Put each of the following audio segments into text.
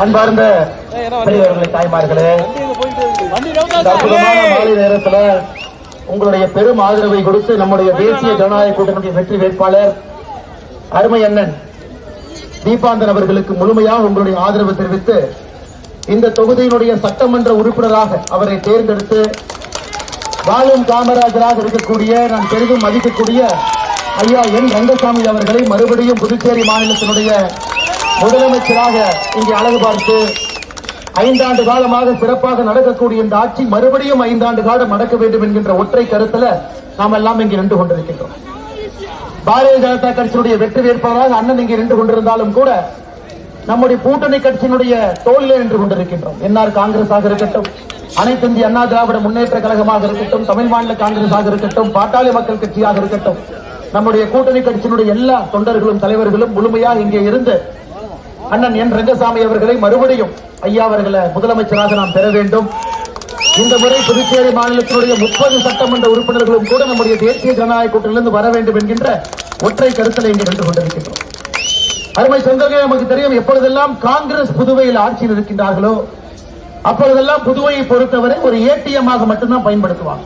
அன்பார்ந்த பெரியவர்களே, தாய்மார்களே, மாலை நேரத்தில் உங்களுடைய பெரும் ஆதரவை கொடுத்து நம்முடைய தேசிய ஜனநாயக கூட்டணியின் வெற்றி வேட்பாளர் அருமை அண்ணன் தீபாந்தன் அவர்களுக்கு முழுமையாக உங்களுடைய ஆதரவு தெரிவித்து இந்த தொகுதியினுடைய சட்டமன்ற உறுப்பினராக அவரை தேர்ந்தெடுத்து வாழும் காமராஜராக இருக்கக்கூடிய நான் பெரிதும் மதிக்கக்கூடிய ஐயா என் ரங்கசாமி அவர்களை மறுபடியும் புதுச்சேரி மாநிலத்தினுடைய முதலமைச்சராக இங்கே அழகு பார்த்து 5 ஆண்டு காலமாக சிறப்பாக நடக்கக்கூடிய இந்த ஆட்சி மறுபடியும் 5 ஆண்டு காலம் நடக்க வேண்டும் என்கின்ற ஒற்றை கருத்துல நாம் எல்லாம் இங்கே நின்று கொண்டிருக்கின்றோம். பாரதிய ஜனதா கட்சியினுடைய வெற்றி வேட்பாளராக அண்ணன் இங்கே நின்று கொண்டிருந்தாலும் கூட நம்முடைய கூட்டணி கட்சியினுடைய தோளிலே நின்று கொண்டிருக்கின்றோம். என்ஆர் காங்கிரஸாக இருக்கட்டும், அனைத்து இந்திய அண்ணா திராவிட முன்னேற்ற கழகமாக இருக்கட்டும், தமிழ் மாநில காங்கிரஸாக இருக்கட்டும், பாட்டாளி மக்கள் கட்சியாக இருக்கட்டும், நம்முடைய கூட்டணி கட்சியினுடைய எல்லா தொண்டர்களும் தலைவர்களும் முழுமையாக இங்கே இருந்து அண்ணன் என் ரங்கசாமி அவர்களை மறுபடியும் ஐயா அவர்களை முதலமைச்சராக நாம் பெற வேண்டும். இந்த முறை புதுச்சேரி மாநிலத்தினுடைய 30 சட்டமன்ற உறுப்பினர்களும் கூட நம்முடைய தேசிய ஜனநாயக கூட்டணியிலிருந்து வர வேண்டும் என்கின்ற ஒற்றை கருத்தில் இங்கே நின்று கொண்டிருக்கின்றோம். அருமை சொந்தங்களே, நமக்கு தெரியும், எப்பொழுதெல்லாம் காங்கிரஸ் புதுவையில் ஆட்சியில் இருக்கின்றார்களோ அப்பொழுதெல்லாம் புதுவையை பொறுத்தவரை ஒரு ஏடிஎம்மாக மட்டும்தான் பயன்படுத்துவாங்க.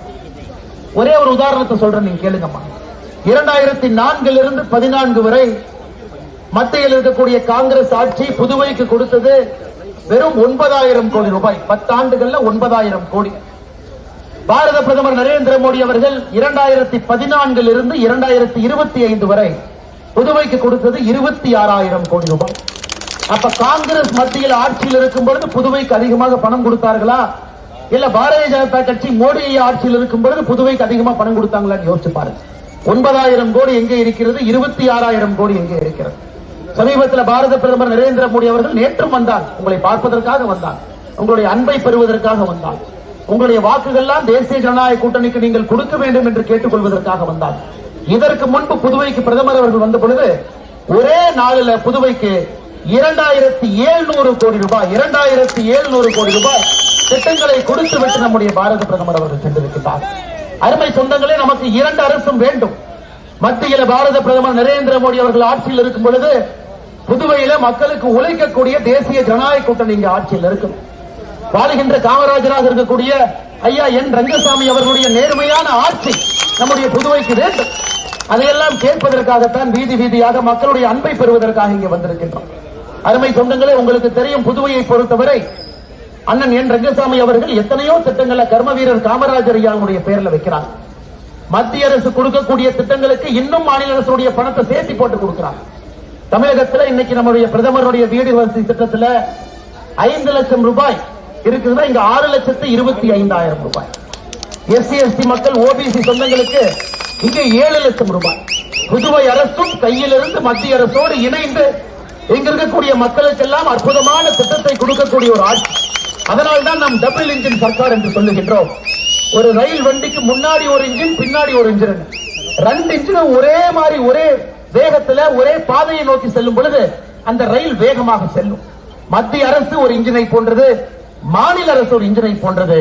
ஒரே ஒரு உதாரணத்தை சொல்றேன், நீங்க கேளுங்கம்மா. 2004 இருந்து 14 வரை மத்தியில் இருக்கக்கூடிய காங்கிரஸ் ஆட்சி புதுவைக்கு கொடுத்தது வெறும் 9,000 கோடி ரூபாய். 10 ஆண்டுகள்ல 9,000 கோடி. பாரத பிரதமர் நரேந்திர மோடி அவர்கள் 2014 இருந்து 2025 வரை புதுவைக்கு கொடுத்தது 26,000 கோடி ரூபாய். அப்ப காங்கிரஸ் மத்தியில் ஆட்சியில் இருக்கும் பொழுது புதுவைக்கு அதிகமாக பணம் கொடுத்தார்களா, இல்ல பாரதிய ஜனதா கட்சி மோடி ஆட்சியில் இருக்கும் பொழுது புதுவைக்கு அதிகமாக பணம் கொடுத்தாங்களான்னு யோசிச்சு பாருங்க. 9,000 கோடி எங்கே இருக்கிறது, 26,000 கோடி எங்கே இருக்கிறது. சமீபத்தில் பாரத பிரதமர் நரேந்திர மோடி அவர்கள் நேற்றும் வந்தார். உங்களை பார்ப்பதற்காக வந்தார், உங்களுடைய அன்பை பெறுவதற்காக வந்தார், உங்களுடைய வாக்குகள்லாம் தேசிய ஜனநாயக கூட்டணிக்கு நீங்கள் கொடுக்க வேண்டும் என்று கேட்டுக் கொள்வதற்காக வந்தார். இதற்கு முன்பு புதுவைக்கு பிரதமர் அவர்கள் வந்த பொழுது ஒரே நாளில் புதுவைக்கு 2,700 கோடி ரூபாய் 2,700 கோடி ரூபாய் திட்டங்களை கொடுத்து விட்டு நம்முடைய பாரத பிரதமர் அவர்கள் சென்றிருக்கிறார். அருமை சொந்தங்களே, நமக்கு 2 அரசும் வேண்டும். மத்தியில் பாரத பிரதமர் நரேந்திர மோடி அவர்கள் ஆட்சியில் இருக்கும் பொழுது புதுவையில மக்களுக்கு உழைக்கக்கூடிய தேசிய ஜனநாயக கூட்டணி இங்க ஆட்சியில் இருக்கும். வாழுகின்ற காமராஜராக இருக்கக்கூடிய ஐயா என் ரங்கசாமி அவர்களுடைய நேர்மையான ஆட்சி நம்முடைய புதுவைக்கு வேண்டும். அதையெல்லாம் கேட்பதற்காகத்தான் வீதி வீதியாக மக்களுடைய அன்பை பெறுவதற்காக இங்கே வந்திருக்கின்றோம். அருமை சொந்தங்களே, உங்களுக்கு தெரியும், புதுவையை பொறுத்தவரை அண்ணன் என் ரங்கசாமி அவர்கள் எத்தனையோ திட்டங்களை கர்ம வீரர் காமராஜர் ஐயாவுடைய பெயர்ல வைக்கிறார். மத்திய அரசு கொடுக்கக்கூடிய திட்டங்களுக்கு இன்னும் மாநில அரசுடைய பணத்தை சேர்த்து போட்டு கொடுக்கிறார். தமிழகத்தில் இன்னைக்கு நம்முடைய பிரதமருடைய வீடு வசதி திட்டத்தில் 5 லட்சம் ரூபாய் இருக்குதுன்னா இங்க 6,25,000 ரூபாய். எஸ்சி எஸ்டி மக்கள் ஓபிசி சொந்தங்களுக்கு இங்க 7 லட்சம் ரூபாய். புதுவை அரசும் கையிலிருந்து மத்திய அரசோடு இணைந்து இங்க இருக்கக்கூடிய மக்களுக்கெல்லாம் அற்புதமான திட்டத்தை கொடுக்கக்கூடிய ஒரு ஆட்சி. அதனால்தான் நாம் டபுள் இன்ஜின் சர்க்கார் என்று சொல்லுகின்றோம். ஒரு ரயில் வண்டிக்கு முன்னாடி ஒரு இன்ஜின், பின்னாடி ஒரு இன்ஜின், 2 இன்ஜினும் ஒரே மாதிரி ஒரே வேகத்துல ஒரே பாதையை நோக்கி செல்லும் பொழுது அந்த ரயில் வேகமாக செல்லும். மத்திய அரசு ஒரு இன்ஜினை போன்றது, மாநில அரசு ஒரு இன்ஜினை போன்றது.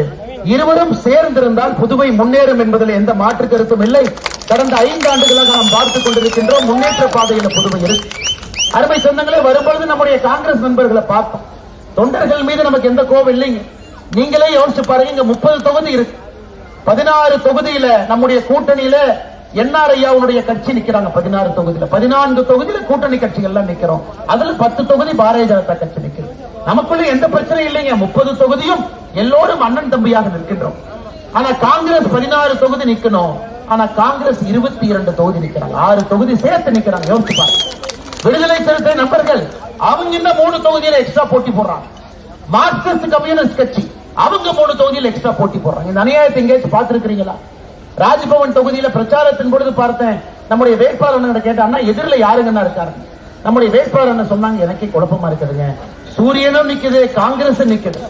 இருவரும் சேர்ந்திருந்தால் புதுவை முன்னேறும் என்பதில் எந்த மாற்று கருத்தும் இல்லை. கடந்த 5 ஆண்டுகளாக நாம் பார்த்துக் கொண்டிருக்கின்றோம், முன்னேற்ற பாதையில் புதுவை இருக்கு. அருமை சொந்தங்களே, வரும்பொழுது நம்முடைய காங்கிரஸ் நண்பர்களை பார்த்தோம். தொண்டர்கள் மீது நமக்கு எந்த கோபம் இல்லைங்க. நீங்களே யோசிச்சு பாருங்க, இங்க 30 தொகுதி இருக்கு. 16 தொகுதியில நம்முடைய கூட்டணியில என்ஆர் ஐயாவுடைய கட்சி நிக்கிறாங்க. 16 தொகுதியில 14 தொகுதியில கூட்டணி கட்சிகள் எல்லாம் நிக்கிறோம். அதுல 10 தொகுதி பாரதிய ஜனதா கட்சி நிக்கிறது. நமக்குள்ள எந்த பிரச்சனையும் இல்லைங்க. 30 தொகுதியும் எல்லோரும் அண்ணன் தம்பியாக நிற்கின்றோம். ஆனா காங்கிரஸ் 16 தொகுதி நிக்கணும். ஆனா காங்கிரஸ் 22 தொகுதி நிக்கிறாங்க. 6 தொகுதி சேர்த்து நிக்கிறாங்க. யோசிச்சு பாருங்க. விடுதலை சிறுத்தை நண்பர்கள் அவங்க இன்னும் 3 தொகுதியில எக்ஸ்ட்ரா போட்டி போடுறாங்க. மார்க்சிஸ்ட் கம்யூனிஸ்ட் கட்சி அவங்க 3 தொகுதியில் எக்ஸ்ட்ரா போட்டி போடுறாங்க. இந்த அநியாயத்தை எங்கேயாச்சும் பார்த்திருக்கிறீங்களா? ராஜ்பவன் தொகுதியில பிரச்சாரத்தின் பொழுது பார்த்தேன், நம்முடைய வேட்பாளர் கேட்டாங்கன்னா எதிரில யாருங்கன்னா இருக்காரு. நம்முடைய வேட்பாளர் என்ன சொன்னாங்க, எனக்கே குழப்பமா இருக்குதுங்க, சூரியனும் நிக்குது காங்கிரஸ் நிக்குது.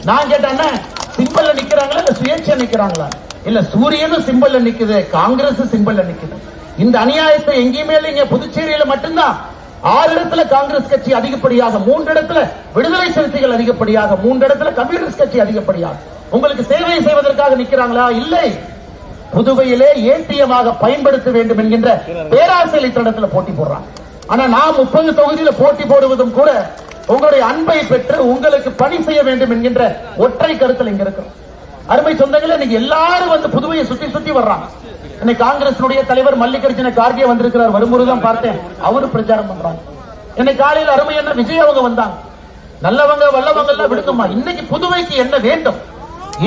நான் கேட்டான்னா சிம்பிள்ல நிக்கிறாங்களா இல்ல சுயேட்சை நிக்கிறாங்களா? இல்ல, சூரியனும் சிம்பிள்ல நிக்குது, காங்கிரஸ் சிம்பிள்ல நிக்குது. இந்த அநியாயத்தை எங்கேயுமே இல்லைங்க. புதுச்சேரியில மட்டும்தான் 6 இடத்துல காங்கிரஸ் கட்சி அதிகப்படியாக, 3 இடத்துல விடுதலை சிறுத்தைகள் அதிகப்படியாக, 3 இடத்துல கம்யூனிஸ்ட் கட்சி அதிகப்படியாக. உங்களுக்கு சேவை செய்வதற்காக நிக்கிறாங்களா? இல்லை, புதுவையிலே ஏடிஎமாக பயன்படுத்த வேண்டும் என்கின்ற பேராசை தடத்தில் போட்டி போடுறாங்க. ஆனா நான் 30 தொகுதியில் போட்டி போடுவதும் கூட உங்களுடைய அன்பை பெற்று உங்களுக்கு பணி செய்ய வேண்டும் என்கின்ற ஒற்றை கருத்தில் இங்க இருக்கிறோம். அருமை சொந்தங்களே, இன்னைக்கு எல்லாரும் வந்து புதுவையை சுத்தி சுத்தி வர்றாங்க. இன்னைக்கு காங்கிரஸ் தலைவர் மல்லிகார்ஜுன கார்கே வந்திருக்கிறார். வரும்போதுதான் பார்த்தேன், அவரு பிரச்சாரம் பண்றாங்க. இன்னைக்கு காலையில் அருமை என்ன விஜய் அவங்க வந்தாங்க. நல்லவங்க வல்லவங்க எல்லாம் விடுக்குமா. இன்னைக்கு புதுவைக்கு என்ன வேண்டும்?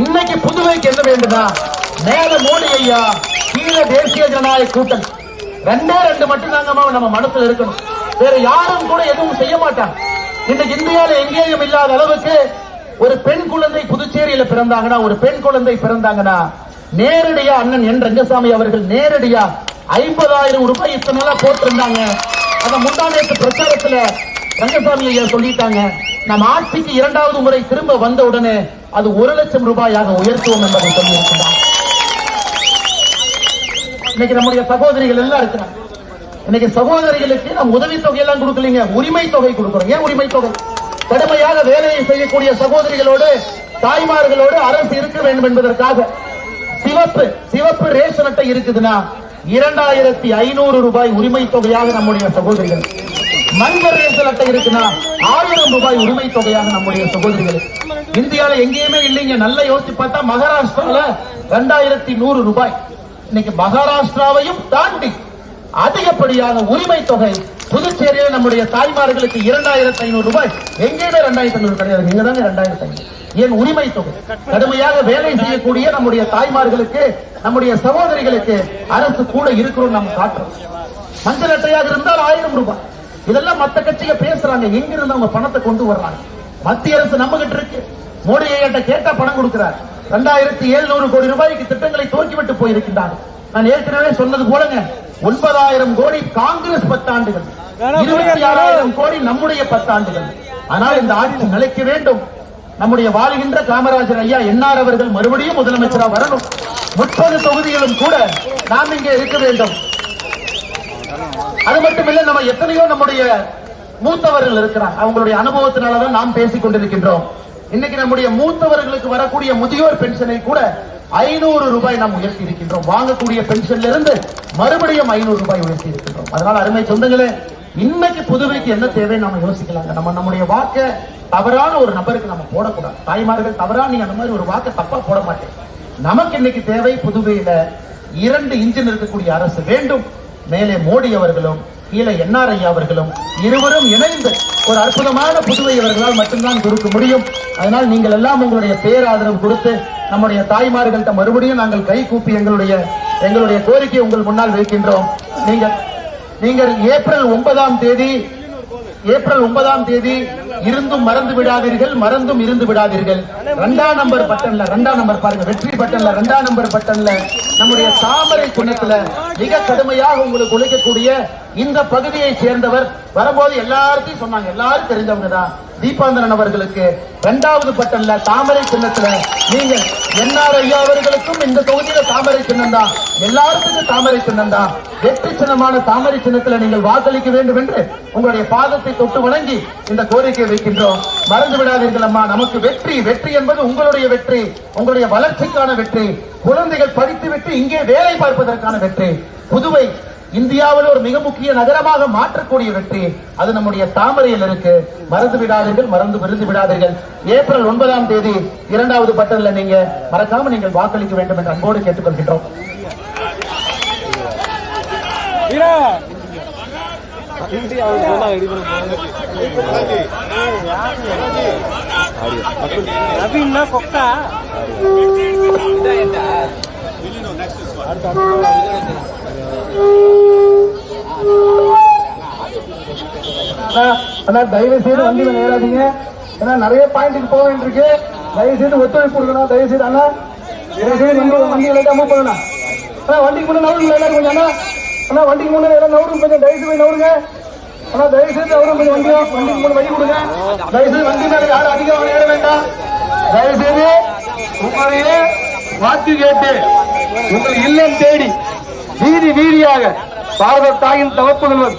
இன்னைக்கு புதுவைக்கு என்ன வேண்டுமா? மேல மோடி ஐயா, கீழே தேசிய ஜனநாயக கூட்டணி, ரெண்டே ரெண்டு மட்டும் தாங்கம்மா நம்ம மனசுல இருக்கணும். வேற யாரும் கூட எதுவும் செய்ய மாட்டாங்க. இன்னைக்கு இந்தியாவில் எங்கேயும் இல்லாத அளவுக்கு ஒரு பெண் குழந்தை புதுச்சேரியில பிறந்தாங்கன்னா, ஒரு பெண் குழந்தை பிறந்தாங்கன்னா நேரடியா அண்ணன் என் ரங்கசாமி அவர்கள் நேரடியா 50,000 ரூபாய் இத்தனை நாளா போட்டிருந்தாங்க. அந்த முந்தானத்து பிரச்சாரத்துல ரங்கசாமி ஐயா சொல்லிட்டாங்க, நம்ம ஆட்சிக்கு இரண்டாவது முறை திரும்ப வந்த உடனே அது 1,00,000 ரூபாயாக உயர்த்துவோம் என்பதை சொல்லியிருக்கிறார். இன்னைக்கு நம்முடைய சகோதரிகள் எல்லாம் இருக்கிறாங்க. இன்னைக்கு சகோதரிகளுக்கு நாம் உதவித்தொகை எல்லாம் கொடுக்கலீங்க, உரிமை தொகை கொடுக்கிறோம். ஏன் உரிமை தொகை? கடுமையாக வேலையை செய்யக்கூடிய சகோதரிகளோடு தாய்மார்களோடு அரசு இருக்க வேண்டும் என்பதற்காக சிவப்பு ரேஷன் அட்டை இருக்குதுன்னா 2,500 ரூபாய் உரிமை தொகையாக நம்முடைய சகோதரிகள், மஞ்சள் ரேஷன் அட்டை இருக்குன்னா 1000 ரூபாய் உரிமை தொகையாக நம்முடைய சகோதரிகள். இந்தியாவில் எங்கேயுமே இல்லைங்க. நல்லா யோசிச்சு பார்த்தா மகாராஷ்டிரால 2,100 ரூபாய். இன்னைக்கு மகாராஷ்டிராவையும் தாண்டி அதிகப்படியான உரிமை தொகை புதுச்சேரியில் நம்முடைய தாய்மார்களுக்கு 2,500 ரூபாய். எங்கேயுமே 2,500 கிடையாது, நீங்க தானே 2,500. ஏன் உரிமை தொகை? கடுமையாக வேலை செய்யக்கூடிய நம்முடைய தாய்மார்களுக்கு, நம்முடைய சகோதரிகளுக்கு அரசு கூட இருக்கிறோம் நம்ம காட்டுறோம். மஞ்சள் அட்டையாக இருந்தால் 1000 ரூபாய். இதெல்லாம் மத்த கட்சிகள் பேசுறாங்க, எங்கிருந்து அவங்க பணத்தை கொண்டு வர்றாங்க? மத்திய அரசு நம்ம கிட்ட இருக்கு. மோடி ஐயா கேட்டா பணம் கொடுக்கிறார். 2,700 கோடி ரூபாய்க்கு திட்டங்களை துவக்கிவிட்டு போயிருக்கின்றார். நான் ஏற்கனவே சொன்னது போலங்க, 9,000 கோடி காங்கிரஸ் 10 ஆண்டுகள், 26,000 கோடி நம்முடைய 10 ஆண்டுகள். ஆனால் இந்த ஆட்சி நிலைக்க வேண்டும். நம்முடைய வாழ்கின்ற காமராஜர் ஐயா என்ஆர் அவர்கள் மறுபடியும் முதலமைச்சராக வரணும். 30 தொகுதிகளும் கூட நாம் இங்கே இருக்க வேண்டும். அது மட்டுமில்லை, நம்ம எத்தனையோ நம்முடைய மூத்தவர்கள் இருக்கிறார். அவங்களுடைய அனுபவத்தினாலதான் நாம் பேசிக் கொண்டிருக்கின்றோம். இன்னைக்கு நம்முடைய மூத்தவர்களுக்கு வரக்கூடிய முதியோர் பென்ஷனை கூட 500 ரூபாய் நாம் உயர்த்தி இருக்கின்றோம். வாங்கக்கூடிய பென்ஷன்ல இருந்து மறுபடியும் 500 ரூபாய் உயர்த்தி இருக்கின்றோம். அதனால அருமை சொந்தங்களே, இன்னைக்கு புதுவைக்கு என்ன தேவை நாம யோசிக்கலாங்க. நம்முடைய வாக்க தவறான ஒரு நபருக்கு நம்ம போடக்கூடாது. தாய்மார்கள் தவறா நீங்க அந்த மாதிரி ஒரு வாக்க தப்பா போட மாட்டேன். நமக்கு இன்னைக்கு தேவை புதுவையில 2 இன்ஜின் இருக்கக்கூடிய அரசு வேண்டும். மேலே மோடி அவர்களும் கீழே என்ஆர் ஐயா அவர்களும் இருவரும் இணைந்து ஒரு அற்புதமான புதுவை அவர்களால் மட்டும்தான் கொடுக்க முடியும். அதனால் நீங்கள் எல்லாம் உங்களுடைய பேராதரவு கொடுத்து நம்முடைய தாய்மார்கள்ட்ட மறுபடியும் நாங்கள் கை கூப்பி எங்களுடைய கோரிக்கையை உங்கள் முன்னால் வைக்கின்றோம். நீங்கள் ஏப்ரல் 9ஆம் தேதி இருந்தும் மறந்து விடாதீர்கள், மறந்தும் இருந்து விடாதீர்கள். 2ஆம் நம்பர் பட்டன்ல, 2ஆம் நம்பர் பாருங்க, வெற்றி பட்டன்ல 2ஆம் நம்பர் பட்டன்ல நம்முடைய தாமரை சின்னத்துல மிக கடுமையாக உங்களுக்கு உழைக்கக்கூடிய இந்த பகுதியை சேர்ந்தவர் வரும்போது எல்லாருக்கும் சொன்னாங்க, எல்லாரும் தெரிஞ்சவங்க தான். தீபாந்தரன் அவர்களுக்கு 2வது பட்டன்ல தாமரை சின்னத்துல நீங்கள் என்ஆர் ஐயா அவர்களுக்கும் இந்த தொகுதியில தாமரை சின்னம் தான், எல்லாருக்கும் தாமரை சின்னம் தான். வெற்றி சின்னமான தாமரை சின்னத்துல நீங்கள் வாக்களிக்க வேண்டும் என்று உங்களுடைய பாதத்தை தொட்டு வணங்கி இந்த கோரிக்கை வைக்கின்றோம். மறந்து விடாதீர்கள் அம்மா, நமக்கு வெற்றி என்பது உங்களுடைய வெற்றி, உங்களுடைய வளர்ச்சிக்கான வெற்றி, குழந்தைகள் படித்துவிட்டு இங்கே வேலை பார்ப்பதற்கான வெற்றி, புதுவை இந்தியாவில் ஒரு மிக முக்கிய நகரமாக மாற்றக்கூடிய வெற்றி, அது நம்முடைய தாமரையில் இருக்கு. மறந்து விடாதீர்கள், மறந்து விருந்து விடாதீர்கள். ஏப்ரல் 9ஆம் தேதி 2வது பட்டன்ல நீங்க மறக்காம நீங்கள் வாக்களிக்க வேண்டும் என்று அன்போடு கேட்டுக்கொள்கின்றோம். தயவு செய்து வண்டியில நேராதீங்க. ஏன்னா நிறைய பாயிண்ட்டுக்கு போக வேண்டியிருக்கு. தயவு செய்து ஒத்துழைப்பு கொடுக்கணும். தயவு செய்து அண்ணா, தயவு செய்து வண்டிகளை மூவ் பண்ணணும். வண்டிக்கு முன்னாடி நவருங்க எல்லாரும் கொஞ்சம். அண்ணா வண்டிக்கு முன்னாடி எல்லாம் நவரும் கொஞ்சம், தயவு செய்து நவருங்க. ஆனா தயவு செய்து அவரும் கொஞ்சம் வண்டிக்கு முன்னாடி வழி கொடுங்க. தயவு செய்து வண்டி மேல யாரும் அதிகம் ஏற வேண்டாம். தயவு செய்து உங்களுடைய வாக்கு கேட்டு உங்கள் இல்லம் தேடி வீதி வீதியாக பாரத தாயின் தவப்புதல்வர்